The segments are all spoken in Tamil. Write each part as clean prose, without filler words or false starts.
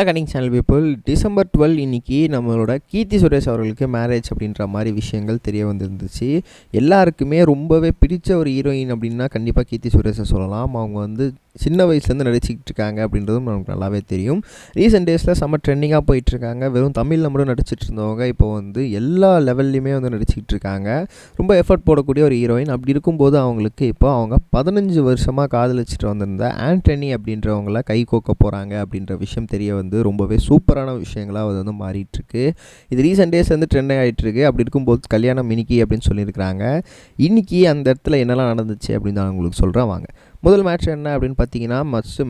ஹலோ கனிங் சேனல் பீப்புள், டிசம்பர் 12 இன்னைக்கு நம்மளோட கீர்த்தி சுரேஷ் அவர்களுக்கு மேரேஜ் அப்படின்ற மாதிரி விஷயங்கள் தெரிய வந்துருந்துச்சு. எல்லாருக்குமே ரொம்பவே பிடிச்ச ஒரு ஹீரோயின் அப்படின்னா கண்டிப்பாக கீர்த்தி சுரேஷை சொல்லலாம். அவங்க வந்து சின்ன வயசுலேருந்து நடிச்சிக்கிட்டு இருக்காங்க அப்படின்றதும் நமக்கு நல்லாவே தெரியும். ரீசெண்ட் டேஸில் செம்ம ட்ரெண்டிங்காக போயிட்டுருக்காங்க. வெறும் தமிழில் மட்டும் நடிச்சிட்டு இருந்தவங்க இப்போ வந்து எல்லா லெவல்லையுமே வந்து நடிச்சிக்கிட்டு இருக்காங்க. ரொம்ப எஃபர்ட் போடக்கூடிய ஒரு ஹீரோயின். அப்படி இருக்கும்போது அவங்களுக்கு இப்போ அவங்க 15 வருஷமாக காதலிச்சிட்டு வந்திருந்த ஆண்டனி அப்படின்றவங்கள கை கோக்க போகிறாங்க அப்படின்ற விஷயம் தெரிய வந்து ரொம்பவே சூப்பரான விஷயங்களாக அது வந்து மாறிட்டுருக்கு. இது ரீசெண்ட் டேஸ் வந்து ட்ரெண்ட் ஆகிட்டுருக்கு. அப்படி இருக்கும்போது கல்யாணம் இன்னைக்கு அப்படின்னு சொல்லியிருக்கிறாங்க. இன்றைக்கி அந்த இடத்துல என்னெல்லாம் நடந்துச்சு அப்படின்னு நான் உங்களுக்கு சொல்கிறேன் வாங்க. முதல் மேட்ச் என்ன அப்படின்னு பார்த்தீங்கன்னா,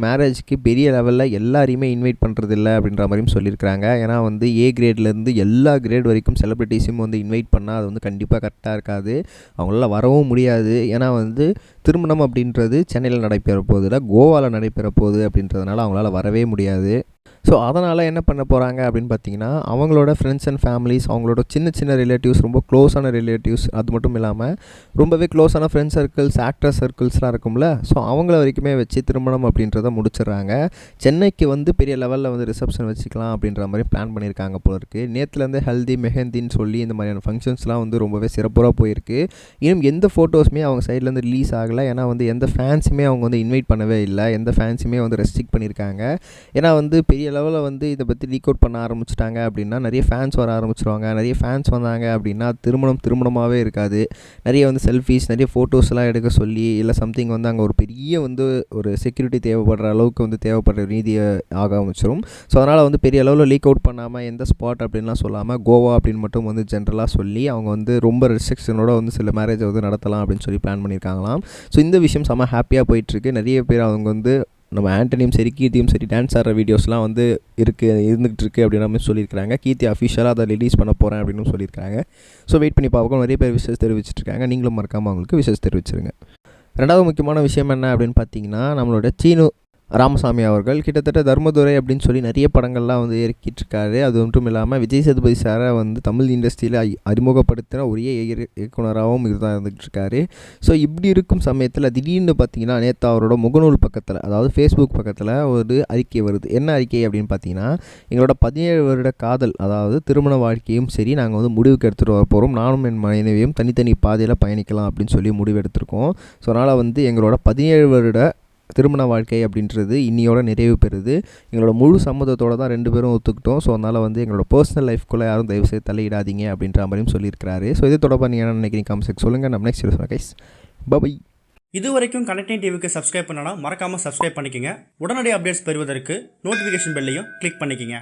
மேரேஜ்க்கு பெரிய லெவலில் எல்லாரையுமே இன்வைட் பண்ணுறதில்ல அப்படின்ற மாதிரியும் சொல்லியிருக்கிறாங்க. ஏன்னா வந்து ஏ கிரேட்லேருந்து எல்லா கிரேட் வரைக்கும் செலிப்ரிட்டிஸையும் வந்து இன்வைட் பண்ணால் அது வந்து கண்டிப்பாக கரெக்டாக இருக்காது. அவங்களால வரவும் முடியாது. ஏன்னா வந்து திருமணம் அப்படின்றது சென்னையில் நடைபெற போகுதில்ல, கோவாவில் நடைபெற போகுது அப்படின்றதுனால அவங்களால வரவே முடியாது. ஸோ அதனால் என்ன பண்ண போகிறாங்க அப்படின்னு பார்த்தீங்கன்னா, அவங்களோட ஃப்ரெண்ட்ஸ் அண்ட் ஃபேமிலிஸ், அவங்களோட சின்ன சின்ன ரிலேட்டிவ்ஸ், ரொம்ப க்ளோஸான ரிலேட்டிவ்ஸ், அது மட்டும் இல்லாமல் ரொம்பவே க்ளோஸான ஃப்ரெண்ட்ஸ் சர்க்கிள்ஸ், ஆக்டர் சர்க்கிள்ஸ்லாம் இருக்கும்ல, ஸோ அவங்கள வரைக்குமே வச்சு திருமணம் அப்படின்றத முடிச்சிடுறாங்க. சென்னைக்கு வந்து பெரிய லெவலில் வந்து ரிசப்ஷன் வச்சுக்கலாம் அப்படின்ற மாதிரி பிளான் பண்ணியிருக்காங்க போல இருக்குது. நேற்றுலேருந்து ஹல்தி மெஹந்தின்னு சொல்லி இந்த மாதிரியான ஃபங்க்ஷன்ஸ்லாம் வந்து ரொம்பவே சிறப்பாக போயிருக்கு. இன்னும் எந்த ஃபோட்டோஸுமே அவங்க சைட்லேருந்து ரிலீஸ் ஆகலை. ஏன்னா வந்து எந்த ஃபேன்ஸுமே அவங்க வந்து இன்வைட் பண்ணவே இல்லை. எந்த ஃபேன்ஸுமே வந்து ரெஸ்ட்ரிக்ட் பண்ணியிருக்காங்க. ஏன்னா வந்து பெரிய லெவலில் வந்து இதை பற்றி லீக் அவுட் பண்ண ஆரம்பிச்சிட்டாங்க அப்படின்னா நிறைய ஃபேன்ஸ் வர ஆரம்பிச்சிருவாங்க. நிறைய ஃபேன்ஸ் வந்தாங்க அப்படின்னா திருமணமாகவே இருக்காது. நிறைய வந்து செல்ஃபீஸ், நிறைய ஃபோட்டோஸ்லாம் எடுக்க சொல்லி, இல்லை சம்திங் வந்து அங்கே ஒரு பெரிய வந்து ஒரு செக்யூரிட்டி தேவைப்படுற அளவுக்கு வந்து தேவைப்படுற ரீதியை ஆக ஆரம்பிச்சிடும். ஸோ அதனால் வந்து பெரிய அளவில் லீக் அவுட் பண்ணாமல் எந்த ஸ்பாட் அப்படின்லாம் சொல்லாமல் கோவா அப்படின்னு மட்டும் வந்து ஜென்ரலாக சொல்லி அவங்க வந்து ரொம்ப ரெஸ்ட்ரிக்ஷனோட வந்து சில மேரேஜை வந்து நடத்தலாம் அப்படின்னு சொல்லி பிளான் பண்ணியிருக்காங்களாம். ஸோ இந்த விஷயம் செம்ம ஹாப்பியாக போயிட்டுருக்கு. நிறைய பேர் அவங்க வந்து நம்ம ஆண்டனியும் சரி கீர்த்தியும் சரி டான்ஸ் ஆடுற வீடியோஸ்லாம் வந்து இருந்துகிட்டு இருக்குது அப்படின்ற மாதிரி சொல்லியிருக்காங்க. கீர்த்தி அஃபிஷியலாக அதை ரிலீஸ் பண்ண போகிறேன் அப்படின்னு சொல்லியிருக்காங்க. ஸோ வெயிட் பண்ணி பார்ப்போம். நிறைய பேர் விஷஸ் தெரிவிச்சிட்ருக்காங்க. நீங்களும் மறக்காமல் அவங்களுக்கு விஷஸ் தெரிவிச்சிருங்க. ரெண்டாவது முக்கியமான விஷயம் என்ன அப்படின்னு பார்த்தீங்கன்னா, நம்மளோட சீனு ராமசாமி அவர்கள் கிட்டத்தட்ட தர்மதுரை அப்படின்னு சொல்லி நிறைய படங்கள்லாம் வந்து இறக்கிட்டுருக்காரு. அது ஒன்றும் இல்லாமல் விஜய் சேதுபதி சாரை வந்து தமிழ் இண்டஸ்ட்ரியில் அறிமுகப்படுத்தின ஒரே இயக்குனராகவும் இதுதான் இருந்துகிட்ருக்காரு. ஸோ இப்படி இருக்கும் சமயத்தில் திடீர்னு பார்த்தீங்கன்னா நேற்று அவரோட முகநூல் பக்கத்தில், அதாவது ஃபேஸ்புக் பக்கத்தில் ஒரு அறிக்கை வருது. என்ன அறிக்கை அப்படின்னு பார்த்தீங்கன்னா, எங்களோட 17 வருட காதல், அதாவது திருமண வாழ்க்கையும் சரி நாங்கள் வந்து முடிவுக்கு எடுத்துகிட்டு வர போகிறோம். நானும் என் மனைவியும் தனித்தனி பாதையில் பயணிக்கலாம் அப்படின்னு சொல்லி முடிவு எடுத்திருக்கோம். ஸோ அதனால் வந்து எங்களோட 17 வருட திருமண வாழ்க்கை அப்படின்றது இன்னியோட நிறைவு பெறுது. எங்களோட முழு சம்மதத்தோடு தான் 2 பேரும் ஒத்துக்கிட்டோம். ஸோ அதனால் வந்து எங்களோட பர்சனல் லைஃப்குள்ளே யாரும் தயவுசெய்து தலையிடாதீங்க அப்படின்ற மாதிரியும் சொல்லியிருக்கிறாரு. ஸோ இது தொடர்பாக நீங்கள் என்ன நினைக்கிறீங்க கமெண்ட் சொல்லுங்கள். நம்ம நெக்ஸ்ட் வீடியோஸ் கைஸ் பை. இது வரைக்கும் கனெக்டிங் டிவிக்கு சப்ஸ்கிரைப் பண்ணனா மறக்காமல் சப்ஸ்கிரைப் பண்ணிக்கங்க. உடனடி அப்டேட்ஸ் பெறுவதற்கு நோட்டிஃபிகேஷன் பெல்லையும் கிளிக் பண்ணிக்கங்க.